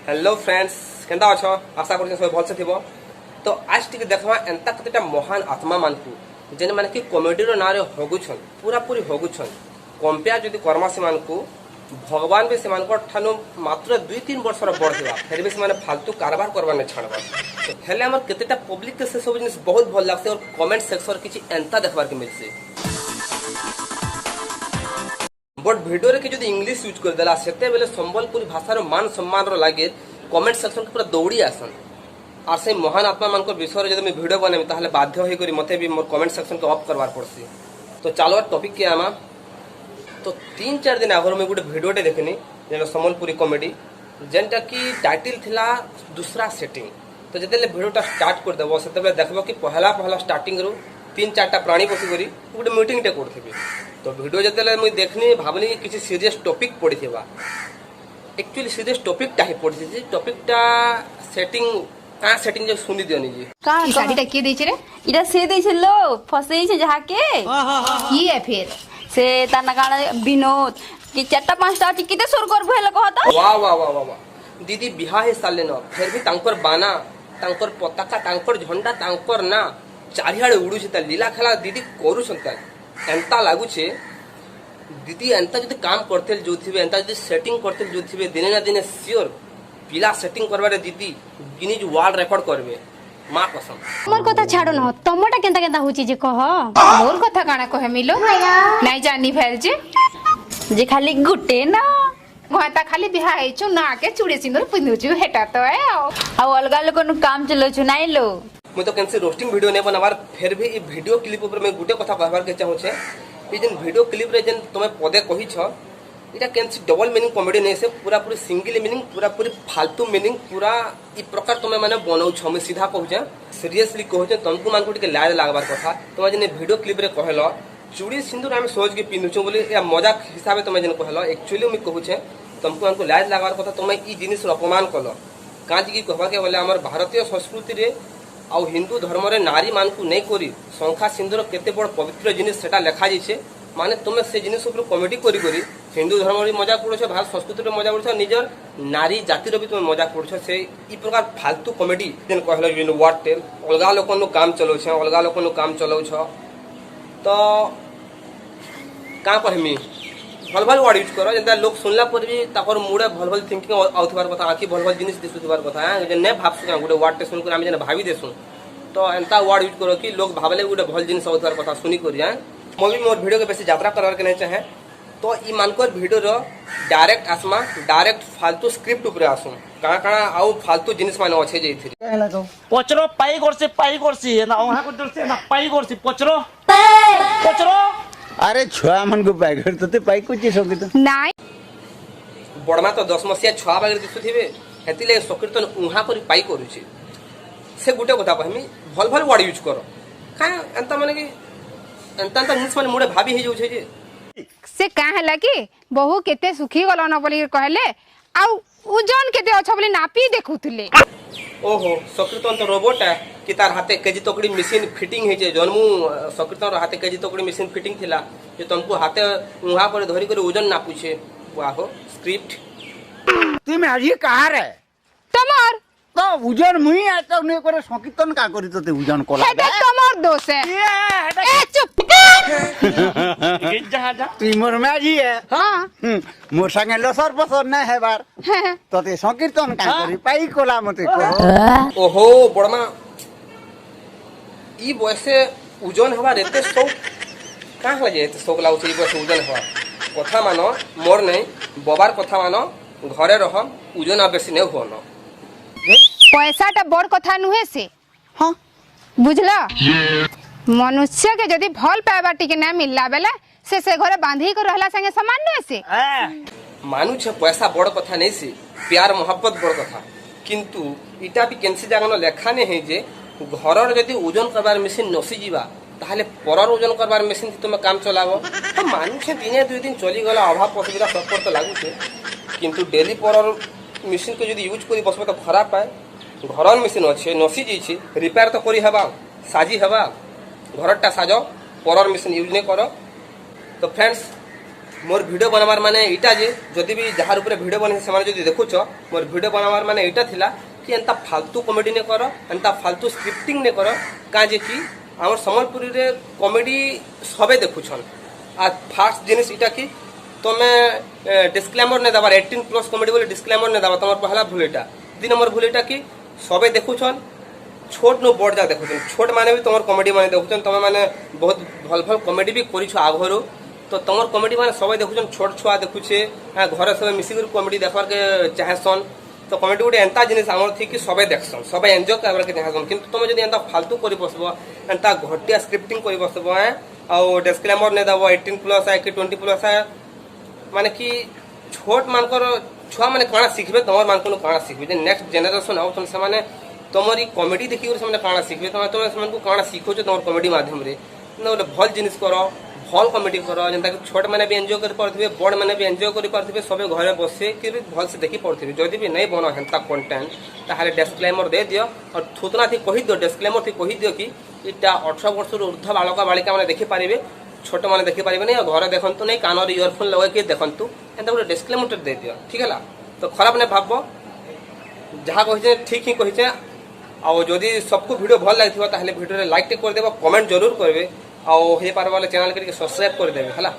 Hello friends Kenta अछ आशा कर सब भलसे थी। तो आज टी देखा एंता कतेटा महान आत्मा मान को जेने माने कि कॉमेडी रो नारे हगुछन पूरा पूरी हगुछन कंपेयर जदि कर्मा से मान को भगवान भी से ठानु मात्र 2-3 वर्ष बड़ थिबा फिर भी से फालतू कारबार करबा ने छाड़बा तो हेले हमर कतेटा पब्लिक के से सब जिनिस बहुत भल लागसे और कमेंट सेक्शन किछि एंता देखबार के मिलसे। बट भिडियो रे जब इंग्लीश यूज कर देला सेते बेले संबलपुरी भाषा रो मान सम्मान रो लागे कमेंट सेक्शन के पूरा दौड़ी आसन और से महान आत्मा मान को विषय जब मैं वीडियो बने ताहले बाध्य होई करी मते भी मोर कमेंट सेक्शन के ऑफ करवार पड़सी। तो चलो टॉपिक के आमा तो 3-4 दिन आगर मैं गोटे भिडियोटे देखनी जेन संबलपुरी कॉमेडी जेनटा कि टाइटल थिला दूसरा सेटिंग। तो जते भिडियोटा स्टार्ट कर देबो सेते बेले देखबो कि पहला स्टार्टिंग रो 3-4टा प्राणी बसी करी गोटे मीटिंग टे करथिबे। तो वीडियो जते मुई देखनी भाबनी कि किसी सीरियस टॉपिक पड़ीथिबा एक्चुअली सीरियस टॉपिक टा ही पड़थि टॉपिकटा सेटिंग जो सुनी दियनी जी का साडीटा के दै छै रे इटा से दै छै लो फसै छै जहा के की है फिर से तना गाना विनोद कि 4-5टा टिकिते सुर कर भइल कहत वाह वाह वाह वाह दीदी बिहा हे साले न फिर भी तांकर बाना तांकर पताका तांकर झंडा तांकर ना चारिहाड़े उड़ू छै लीला खेला दीदी करू छंता एंता लागू छे दीदी एंता जदि काम करते जो थिबे एंता जदि सेटिंग करते जो थिबे दिने ना दिने श्योर पिला सेटिंग करबारे दीदी गिनीज वर्ल्ड रिकॉर्ड करबे मां कसम। मोर कथा छाड़ो न तमटा केंता केंता होची जे कह मोर कथा काना कहे मिलो नाही जानी फेर जे खाली गुटे ना घाता खाली बिहा हेचो ना के चूड़ी सिंदूर पिंदुचु हेटा तो है आ अलगा लोग काम चलो छु नाही लो मैं तो कैसे रोस्टिंग वीडियो नहीं बनावार फिर भी ये वीडियो क्लिप ऊपर मैं गुटे कथा कहबार के चाहू छे ये जन वीडियो क्लिप रे जन तुमे पदे कहि छ इटा कैसे डबल मीनिंग कॉमेडी नहीं से पूरा पूरी सिंगल मीनिंग पूरा पूरी फालतू मीनिंग पूरा ई प्रकार तुमे माने बनाउ छ मैं सीधा कहू छे सीरियसली कहू छे तुमको मान को टिके लाज लागबार कथा तुमे जन वीडियो क्लिप रे कहलो चूड़ी सिंदूर हम सोच के पिंदु छु बोली या मजाक हिसाब तुमे जन कहलो एक्चुअली मैं कहू छे तुमको मान को लाज लागबार कथा तुमे ई जिनिस अपमान कलो काजी की कहबा के बोले हमर भारतीय संस्कृति रे आउ हिंदू धर्म रे नारी मान को नहीं करी शंखा सिंदूर केते बड़ पवित्र जिनिस सेटा लिखा जाइछे माने तुमे से जिनिस ऊपर कॉमेडी करी करी हिंदू धर्म रे मजाक उड़छ भारत संस्कृति रे मजाक उड़छ निजर नारी जाति रे भी तुमे मजाक उड़छ से ई प्रकार फालतू कॉमेडी देन कहलो इन व्हाट टेल अलगा लोकन काम चलो छ अलगा लोकन काम चलो छ तो का कहमी भल भल वर्ड यूज करो जेंता लोग सुनला पर भी ताकर मुडे भल भल थिंकिंग आउथबार कथा आखि भल भल जिनिस दिसुथबार कथा जे ने भाबसु गुटे वर्ड टे सुन कर हम जे भाबी देसु तो एंता वर्ड यूज करो कि लोग भाबले गुटे भल जिनिस आउथबार कथा सुनी करिया मोर भी मोर वीडियो के बेसी यात्रा करबार के नहीं चाहे तो ई मानकर वीडियो रो डायरेक्ट आसमा डायरेक्ट फालतू स्क्रिप्ट ऊपर आसु काना आउ फालतू जिनिस माने अच्छे जैथि पचरो पाई करसी ना ओहा को दरसे ना पाई करसी पचरो अरे छुआ मन को पाई कर तते पाई को जे संगीत नाही बड़मा तो 10 मसिया छुआ बागर दिसुथिबे हेतिले सकीर्तन उहा करी पाई करूची से गुटे कथा कहमी भल भल वर्ड यूज करो का एंता माने कि एंता जिनिस माने मुडे भाबी हे जाउ छे जे से का हला कि बहु केते सुखी गलो न बोली कहले आ ओजन केते अछ बोली नापी देखुतले ओहो सकीर्तन तो रोबोट है कि तार हाथे केजी तोकड़ी मशीन फिटिंग हे जे जन्मु सकीर्तन हाथे केजी तोकड़ी मशीन फिटिंग थिला जे तुमको हाथे उहा पर धरी कर ओजन ना पूछे वाहो स्क्रिप्ट तुम आज ये कहा रे तमर तो उजन मुई आता ने करे संकीर्तन का करी तते उजन कोला हेटा तमर दोष है ए चुप जा तुई मोर माजी है हां मोर संगे लसर पसर न है बार तते संकीर्तन का करी पाई कोला मते को ओहो बड़मा ई बयसे ओजन हवा रेते सौ का हो जे सौ लाउ छी बयसे ओजन हवा कथा मानो मोर नहीं बबार कथा मानो घरे रह ओजन बेसी नहीं होनो पैसाटा बड़ कथा नुहे से हां बुझला मनुष्य के जदी भल पाइबा टिके ना मिलला बेले से घरे बांधी कर रहला संगे समान न से मानु छ पैसा बड़ कथा नहीं से प्यार मोहब्बत बड़ कथा किंतु इटा भी केनसी जागनो लेखा ने है जे घरर जदी ओजन करबार मशीन नसी जीवा ताहले परर ओजन करबार मशीन तुम काम चलाबो तो मानु छ दिने 2 दिन चली गला अभाव पसुबिधा सब तो लागु छे किंतु डेली परर मशीन को जदी यूज करी बसबो तो खराब है घरर मशीन अच्छे नसी जी रिपेयर तो करी हवा साजी हवा घरटा साजो परर मशीन यूज नहीं करो। तो फ्रेंड्स মোর ভিডিও বানাবার মানে এইটা যে যদি বি যাহার উপরে ভিডিও বানাইছে সেমানে যদি দেখুছ মোর ভিডিও বানাবার মানে এইটা ଥିଲା कि एंता फालतू कॉमेडी ने कर एंता फालतू स्क्रिप्टिंग ने कर कहाँ जे कि आम सम्बलपुरी रे कॉमेडी सबे देखुछन आ फास्ट जिनिस इटा कि तुम्हें डिस्क्लेमर ने दबार 18+ कॉमेडी बोले डिस्क्लेमर ने दबा तुम्हार पहला भूल एटा 2 नंबर भूल एटा कि सबे देखुछन छोट नो बड़ जा देखुछन छोट माने भी तुम्हार कॉमेडी माने देखुछन तुम माने बहुत भल भल कॉमेडी भी करिछ आघरो तो तुम्हार कॉमेडी माने सबे देखुछन छोट छुआ देखुछे घरे सब मिसिक कॉमेडी देखबार के चाहेसन तो कॉमेडी गोटे एंता जिनिस आमर थी कि सबे देखसन सबे एंजॉय करबार के चाहेसन किंतु तुम जदी एंता फालतू करि बसबो एंता घटिया स्क्रिप्टिंग करि बसबो आ डिस्क्लेमर ने दबो 18+ है कि 20+ है माने कि छोट मानकर छुआ माने काना सिखबे तमर मानकनु काना सिखबे जे नेक्स्ट जनरेशन आउ तन से माने तमरी कॉमेडी देखि से माने काना सिखबे तम से काना सिखो छ तमर कॉमेडी माध्यम रे न भल जिनिस करो भल कॉमेडी करो जेनता कि छोट माने भी एंजॉय कर पारथिबे बड़ माने भी एंजॉय कर पारथिबे सबे घरे बसे कि भल से देखि पारथिबे जदी भी नहीं बनो हेंता कंटेंट ताहाले डिस्क्लेमर दे दियो और थुतना थी कहि दियो डिस्क्लेमर थी कहि दियो कि इटा 18 वर्ष ऊर्ध्व बालक बालिका माने देखि पारिबे छोट माने देखि पारिबे नहीं घरे देखंतु नहीं कान रे इयरफोन लगा के देखंतु एंता गोटे डिस्क्लेमर दे दियो ठीक है तो खराब नहीं भाबो जहाँ कहिছে ठीक ही कहिছে आ जदी सबको वीडियो भल लागिथिबा ताहाले वीडियो रे लाइक टे कर देबो कमेंट जरूर करबे आ हे पार वाले चैनल के सब्सक्राइब कर देबे हला।